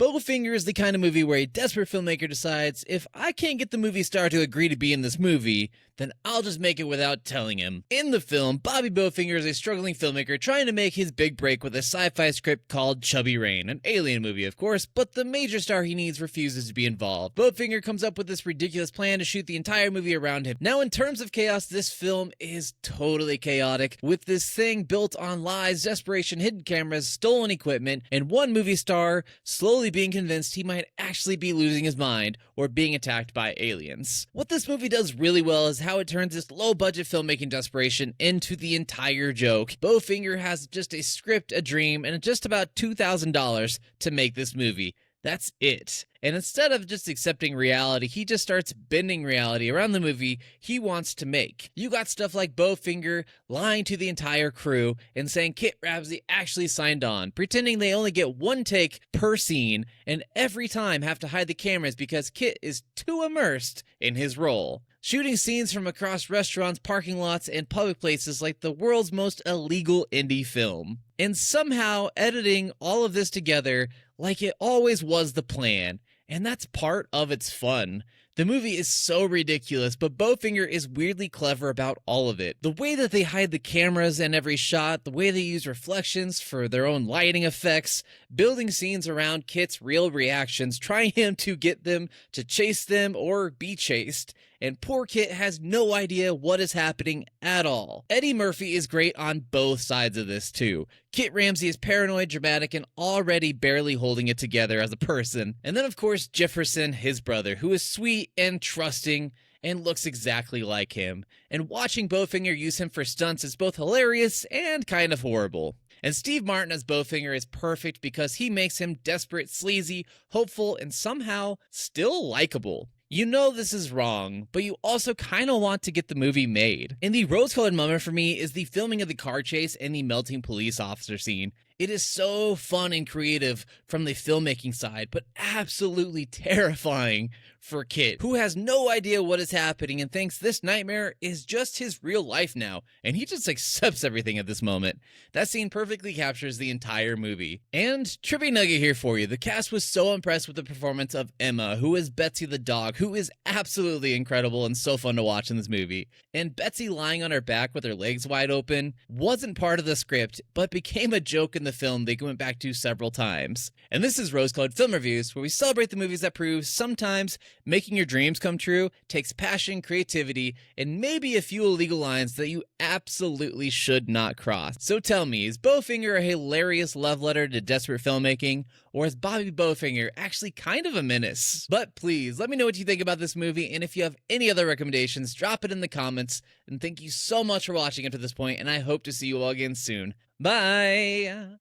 Bowfinger is the kind of movie where a desperate filmmaker decides, if I can't get the movie star to agree to be in this movie, then I'll just make it without telling him. In the film, Bobby Bowfinger is a struggling filmmaker trying to make his big break with a sci-fi script called Chubby Rain, an alien movie of course, but the major star he needs refuses to be involved. Bowfinger comes up with this ridiculous plan to shoot the entire movie around him. Now in terms of chaos, this film is totally chaotic, with this thing built on lies, desperation, hidden cameras, stolen equipment, and one movie star slowly being convinced he might actually be losing his mind or being attacked by aliens. What this movie does really well is how it turns this low-budget filmmaking desperation into the entire joke. Bowfinger has just a script, a dream, and just about $2,000 to make this movie. That's it. And instead of just accepting reality, he just starts bending reality around the movie he wants to make. You got stuff like Bowfinger lying to the entire crew and saying Kit Ramsey actually signed on, pretending they only get one take per scene, and every time have to hide the cameras because Kit is too immersed in his role. Shooting scenes from across restaurants, parking lots, and public places like the world's most illegal indie film. And somehow editing all of this together like it always was the plan. And that's part of its fun. The movie is so ridiculous, but Bowfinger is weirdly clever about all of it. The way that they hide the cameras in every shot, the way they use reflections for their own lighting effects, building scenes around Kit's real reactions, trying him to get them to chase them or be chased. And poor Kit has no idea what is happening at all. Eddie Murphy is great on both sides of this too. Kit Ramsey is paranoid, dramatic, and already barely holding it together as a person. And then of course Jefferson, his brother, who is sweet and trusting and looks exactly like him. And watching Bowfinger use him for stunts is both hilarious and kind of horrible. And Steve Martin as Bowfinger is perfect because he makes him desperate, sleazy, hopeful, and somehow still likable. You know this is wrong, but you also kind of want to get the movie made. And the rose-colored moment for me is the filming of the car chase and the melting police officer scene. It is so fun and creative from the filmmaking side, but absolutely terrifying for Kit, who has no idea what is happening and thinks this nightmare is just his real life now, and he just accepts everything at this moment. That scene perfectly captures the entire movie. And trivia nugget here for you, the cast was so impressed with the performance of Emma, who is Betsy the dog, who is absolutely incredible and so fun to watch in this movie. And Betsy lying on her back with her legs wide open wasn't part of the script, but became a joke in the film they went back to several times. And this is Rose Colored Film Reviews, where we celebrate the movies that prove sometimes making your dreams come true takes passion, creativity, and maybe a few illegal lines that you absolutely should not cross. So tell me, is Bowfinger a hilarious love letter to desperate filmmaking, or is Bobby Bowfinger actually kind of a menace? But please, let me know what you think about this movie, and if you have any other recommendations, drop it in the comments. And thank you so much for watching up to this point, and I hope to see you all again soon. Bye!